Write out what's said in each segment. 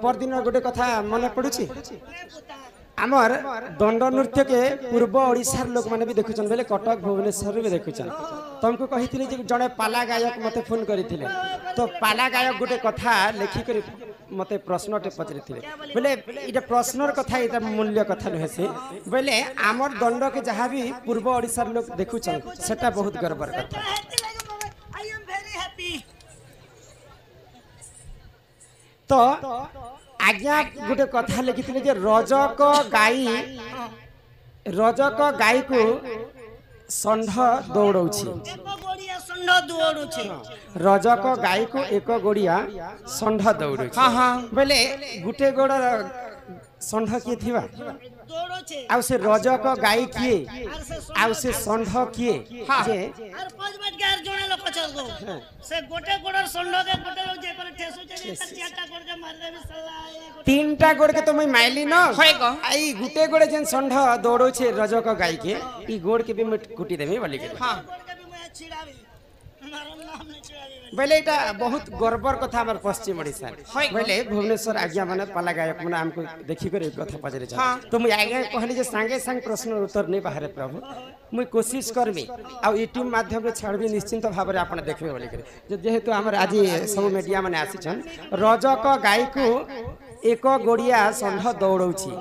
परदिन गोटे कथा मन पड़ुची आमर दंड नृत्य के पूर्व ओडिशार लोक मैंने भी देखुचन बेले कटक भुवनेश्वर भी देखुचन तुमको कही जड़े पाला गायक मते फोन करते तो पाला गायक गोटे कथा लिखिक मते प्रश्नटे पचारि बोले ये प्रश्नर कथा ये मूल्य कथा नुहे से बोले आमर दंड के जहाँ भी पूर्व ओडिशार लोक देखुचन सेटा बहुत गर्वर कथा तो आज्ञा गोटे कथा लिखी जे रजक गाई को षंढ दौड़ौछि रजक गाई को एक गोड़िया षंढ दौड़ौछि बोले गुटे गोड़ षंढ किए थिबा आउ से रजक गाई किए आउ से षंढ किए जे आर 5 मिनट के आर जोने लोग चल गो से गोटे गोड़ षंढ के गोटे लोग जे करे ठेसु जे चारटा गोड़ के मार देबे सल्ला तीनटा गोड़ के तो मैं माइली न आई गुटे गोड़ जेन षंढ दौड़ो छे रजक गाई के ई गोड़ के भी मैं कुटी देबे बोली के हां गोड़ के भी मैं छिड़ाबी नाम नहीं छिड़ाबी बोले এটা बहुत गर्वर कथा हमर पश्चिम ओडिशा बोले भुवनेश्वर आज्ञा माने पाला गायक माने हमको देखि कर एक कथा पजरे छ तो मैं आज्ञा कहली जे संगे संग प्रश्न उत्तर नहीं बाहर प्रभु मुई कोशिश करबी आ यूट्यूब माध्यम रे छाड़बी निश्चिंत भाव रे आपण देखबे बोली कर जेहेतु हमर आज सब मीडिया माने आसीछन रजक गाय को एक गोड़िया षंढ दौड़ौछि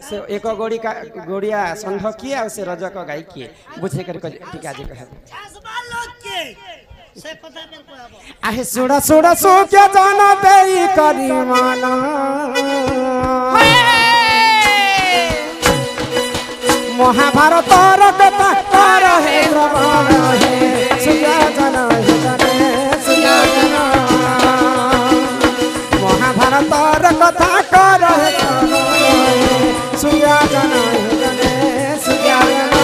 से एक गोड़िया षंढ किए आ से रजक गाय किए बुझे कर ठीक आज कह से पता पर कोआबो आहे सोड़ा सोड़ा सो क्या जाना बेई करी माना महाभारत कथा कर हे प्रमाण हे सुया जना हे जने सुया जना महाभारत कथा कर हे सुया जना हे जने सुया जना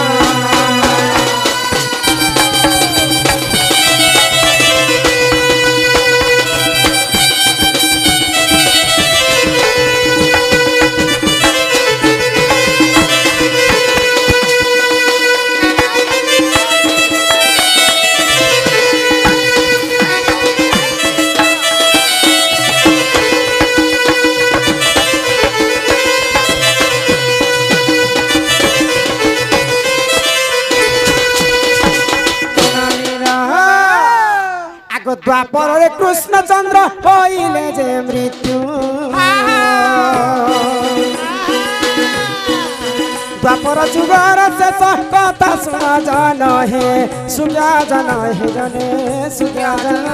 द्वापर रे कृष्ण चंद्र होइले जे मृत्यु द्वापर जुगर से कथा सुना जान हे सुजा जन हे जने सुजा जन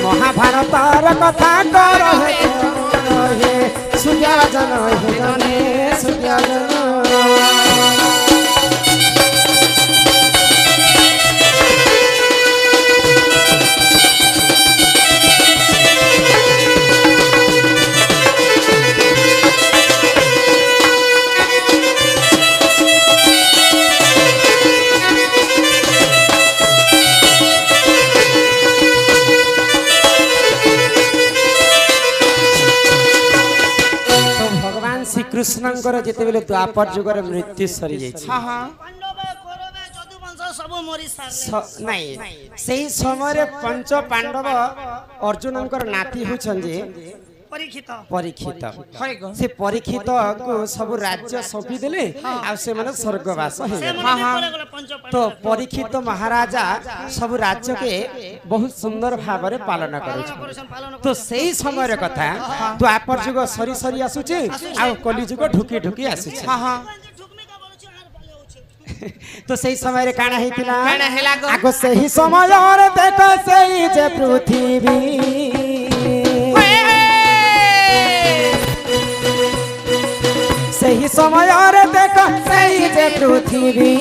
महाभारत कथा कर हे सुजा जन हे जने सुजा जन कृष्णंकर जेते बेले द्वापर जुगर मृत्यु सरी जाइछि पांडव कौरव जदुवंश सब मरि सारले नहीं सेही समय रे पंच पांडव अर्जुनंकर नाती हुछन जे परीक्षित से परीक्षित को सब राज्य सौंपी देले आ से माने स्वर्गवास हे तो परीक्षित महाराजा सब राज्य के बहुत सुंदर भाव रे पालन करे तो सही समय रे कथा द्वापर जुग सरी सरी आसुचे आ कली जुग ढुकी ढुकी आसुचे तो सही समय रे काना हेतिला आगो सही समय रे देखो सही जे पृथ्वी सही समय रे देख सही जे पृथ्वी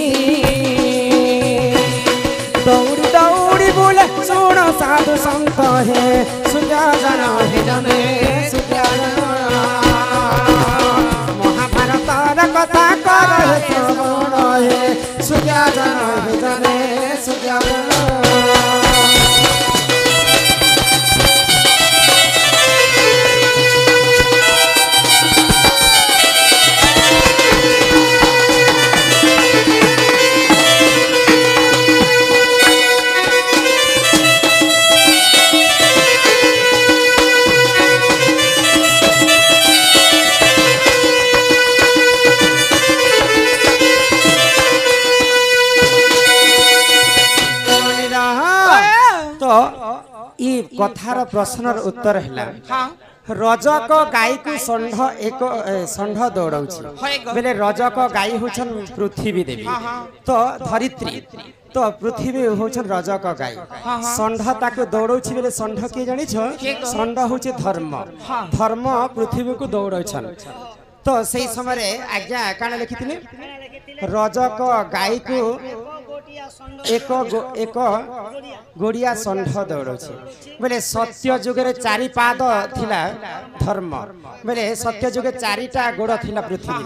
दौड़ी दौड़ी बोले सुन साधु संत हे सुजा जना हे जने सुजा जना महाभारत कथा कर हे सुजा जना हे जने सुजा जना कथार प्रश्नर उत्तर है रजक गाई को षंढ एक षंढ दौड़ाउछि बेले रजक गाई होछन पृथ्वी देवी तो धरित्री तो पृथ्वी होछन रजक गाई षंढ ताको दौड़ाउछि बेले षंढ के जानि छ षंढ होछि धर्म धर्म पृथ्वी को दौड़ाउछन तो सही समय आज्ञा काना लिखिथिले रजक गाई को एक गोड़िया षंढ दौड़ाउछि बोले सत्य जुगे चारि पाद थिला धर्म बोले सत्य जुगे चारिटा गोड़ थिला पृथ्वी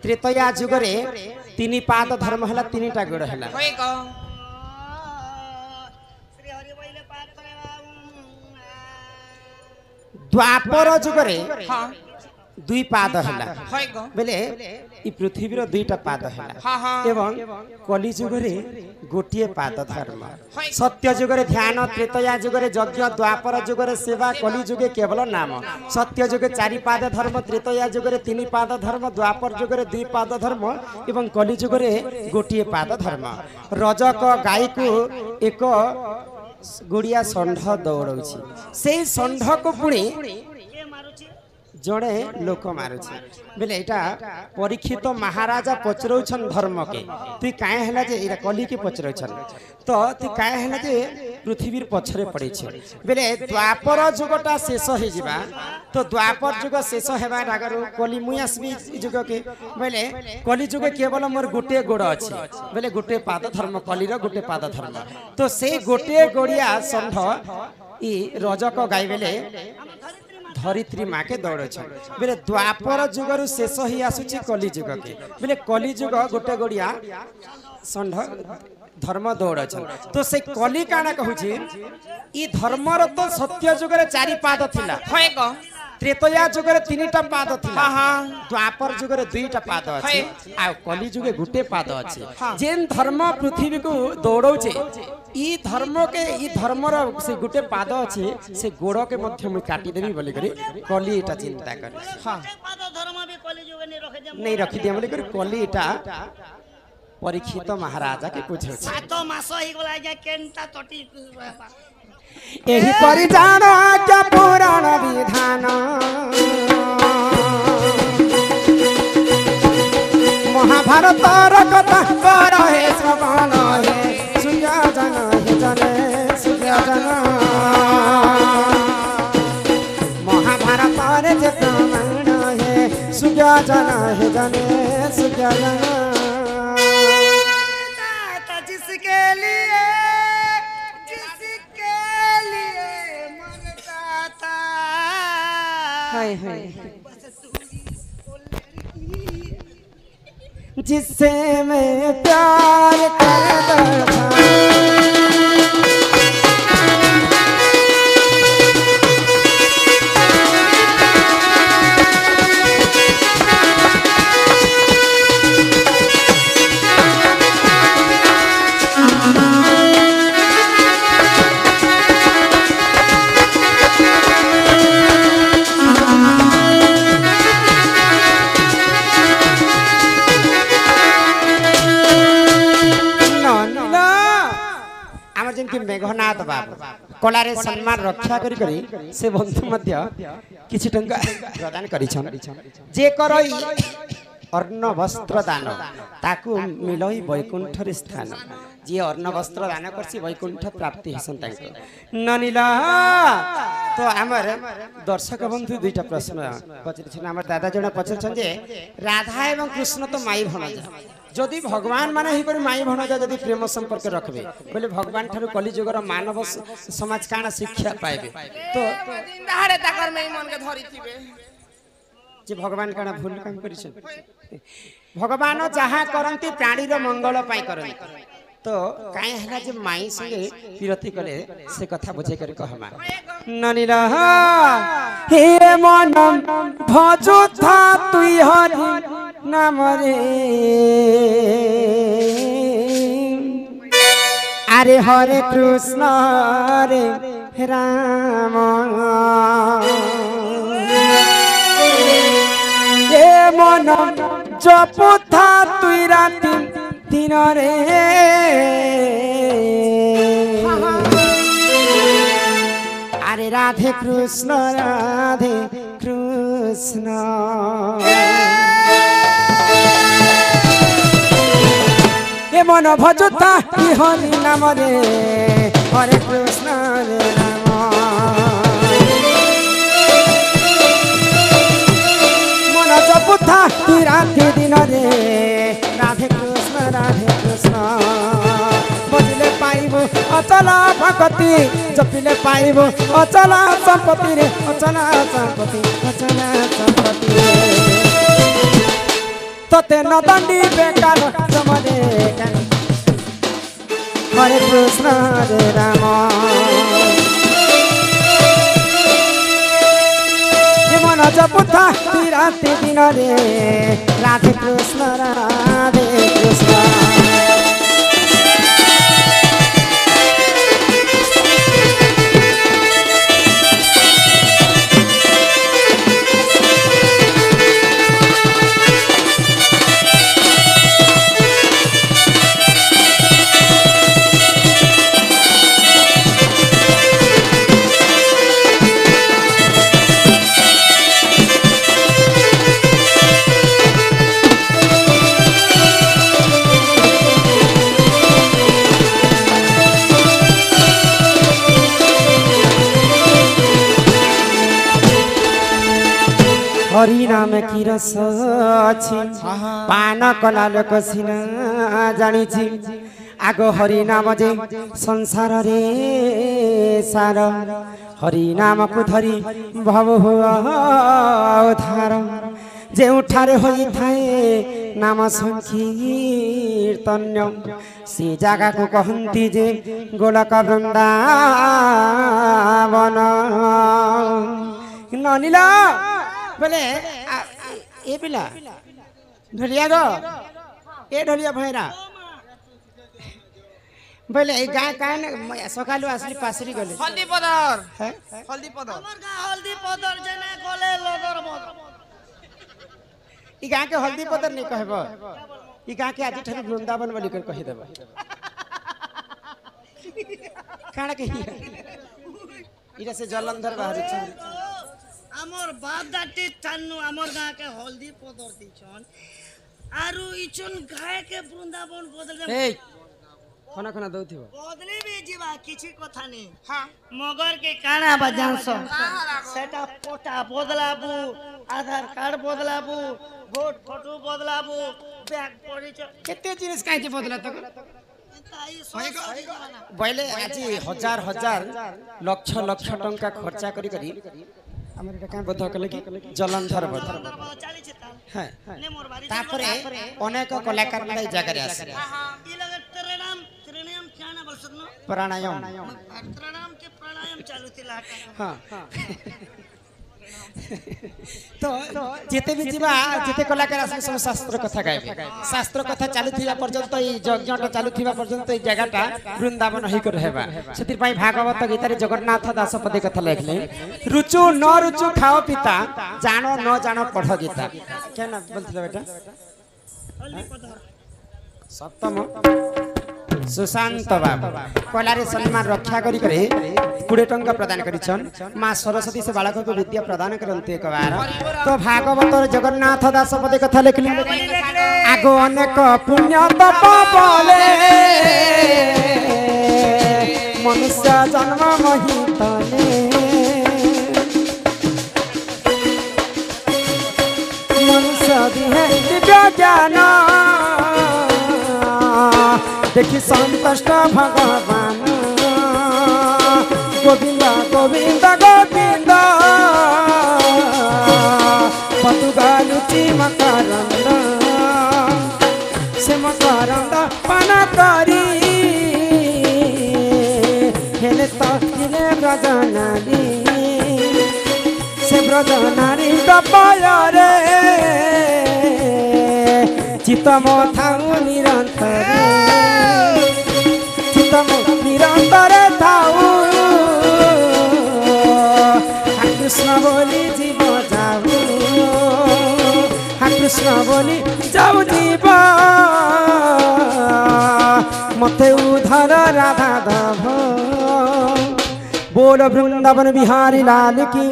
त्रेतया जुगे तीन पाद धर्म हला तीनटा गोड़ हला द्वापर जुगे दुई पाद हला बेले ई पृथ्वी रो दुईटा पाद हला एवं कलि जुगरे गोटिए पाद धर्म सत्य जुगरे ध्यान त्रेतया जुगरे यज्ञ द्वापर जुगरे सेवा कलि जुगे केवल नाम सत्य जुगे चारि पाद धर्म त्रेतया जुगरे तीन पाद धर्म द्वापर जुगरे दुई पाद धर्म एवं कलि जुगरे गोटिए पाद धर्म रजक गाई को एक गुड़िया षंढ दौड़ाउछि से षंढ को पुणी जड़े लोक मारुछि बेले एटा परीक्षित महाराजा पचरौछन धर्म के तु काहे हला जे एरा कली के पचरौछन तो तु काहे हला जे पृथ्वीर पछरे पड़े छ बेले द्वापर जुगटा शेष हे जिबा तो द्वापर जुग शेष हेबा डागर कली मुई आसबी जुग के बेले कली जुग केवल मोर गोटे गोड़ अछि बेले गोटे पाद धर्म कलीर गोटे पाद धर्म तो से गोटे गोड़िया षंढ ई रजक गाई बेले धरित्री माँ के दौड़ बेले द्वापर जुगर शेष ही आसुची कली जुग के बेले कली जुग गोटे गोड़िया षंढ धर्म दौड़ तो से कली काना कहूची ई धर्मर तो सत्य जुगर चारि पाद थिला त्रेतया जुगरे तीनटा पाद थिला द्वापर जुगरे दुईटा पाद अछि आ कली जुगे गुटे पाद अछि जेन धर्म पृथ्वी को दौड़ौचे ई धर्म के ई धर्मर से गुटे पाद अछि से गोड़ के मध्य में काटी देबी बोली करी कली एटा चिंता कर पाद धर्म भी कली जुगे नहीं रखि दिया बोली करी कली एटा परीक्षित महाराजा के पूछे 7 मास ही गला जा केनता तटी एही परि जानो क्या पुराण विधान महाभारत कथा कर हे श्रवण हे सुजन हे जने सुजन महाभारत रे जे प्रमाण हे सुजन हे जने सुजन जिसके लिए हाय हाय जिससे मैं प्यार करता था मेघनाथ बाबू कलारे सम्मान रक्षा करी करी से बंधु मध्य किछि टंका प्रदान करिछन जे करई अर्ण वस्त्र दान ताकू मिलई वैकुंठ रे स्थान जे अर्ण वस्त्र दान करसी वैकुंठ प्राप्ति हिसन तांको ननिला तो हमर दर्शक बंधु दुईटा प्रश्न पचरिछन हमर दादा जण पचरछन जे राधा एवं कृष्ण तो माई भणजा जदि भगवान माने ही पर माई भणजा जदि प्रेम संपर्क रखबे बोले भगवान ठारू कली जुगर मानव समाज काना शिक्षा पाइबे तो दिन दहाड़े ताकर में मन के धरी थिबे जे भगवान काना भूल काम करिछ भगवान जहाँ करंती प्राणी रो मंगल पाई करंती तो काहे हला जे माई संगे विरति करे से कथा बुझे कर कहमा ननिला हे मन भजो था तुई हरि नाम रे अरे हरे कृष्ण रे राम हे मन जपो था तुई राति दिन रे রাধে কৃষ্ণ রাধে কৃষ্ণ এ মন ভজুতা হরি নাম রে হরে কৃষ্ণ রে নাম মন জপুতা রাধে দিন রে রাধে কৃষ্ণ বজিলে পাইব অচল ভগতি জপিলে পাইব অচল সম্পত্তি রে অচল সম্পত্তি তোতে নদণ্ডী বেকার জমরে হরে কৃষ্ণ রে রাম মন জপুথা রাতে দিন রে রাধে কৃষ্ণ রাধে কৃষ্ণ हरि नाम की रस अछि पान कला लोक सिना जानी आग हरि नाम जे संसार रे सार हरि नाम को धरी भव उद्धार जे उठारे होई थाए नाम संकीर्तन से जगह को कहती जे गोलक वृंदावन ननिला बोले ए पिला ढोलिया गो ए ढोलिया भैरा बोले ए गाय कान सकालु आसली पासरी गले हल्दी पदर हैं हल्दी पदर हमर गाँ हल्दी पदर जने गले लगर मत ई गाय के हल्दी पदर नहीं कहबो ई गाय के आज ठरी वृंदावन बोली कर कहि देबो काना के इरा से जलंधर बाहर छ आमर बाप दाटी थानु आमर गाँ के हल्दी पदर दिछन आरु इचन गाय के वृंदावन बदल ए खाना खाना दउथिबो बदली भी जीवा किछि कथा नहीं हां मगर के काना बजांस सेटा पोटा बदलाबू आधार कार्ड बदलाबू वोट फोटो बदलाबू बैग परिचय केते जिनिस काहे बदला तक ताई सोच बइले आज हजार हजार लक्ष लक्ष टंका खर्चा करी करी हमर का बध कले कि जलंधर बध चाली छता हां ने मोर बारी तापरे अनेक कलाकार नै जागा रे आसे ई लगे त्रिणाम क्या ना बोल सकनो प्राणायाम त्रिणाम के प्राणायाम चालू थिला हां तो जेते भी जीवा जेते कलाकार आसे सब शास्त्र कथा गाइबे शास्त्र कथा चालू थिया पर्यंत ई यज्ञटा चालू थिबा पर्यंत ई जगहटा वृंदावन होई कर रहबा सेतिर पई भागवत गीता रे जगन्नाथ दास पदे कथा लिखले रुचु न रुचु खाओ पिता जानो न जानो पढ़ गीता क्या ना बोलथिला बेटा हल्दी पदर सप्तम सुशांत बाबू कलारे सम्मान रक्षा करी करे 20 टंका प्रदान करिछन मां सरस्वती से बालक को विद्या प्रदान करन्ते एक बार तो भागवत जगन्नाथ दास पदे कथा लिखली आगो अनेक पुण्य तप बले मनुष्य जन्म महितले मनुष्य दिहे दिव्य ज्ञान देखि संतुष्ट भगवान गोविंद गोविंद गोविंद पतुगालुची मकरंद से मकरंद पान करी हेले तो हिले ब्रजनारी से ब्रजनारी गपय रे चित्त मोथाउ निरंतर निरंतर थाऊ कृष्ण बोली जीव जाऊ कृष्ण बोली जाऊ जीव मते उधर राधा दभ बोल वृंदावन बिहारी लाल की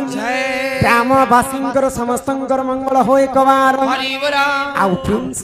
ग्रामवासींकर समस्तंकर मंगल होय कवार हरि बोला आउ प्रिंस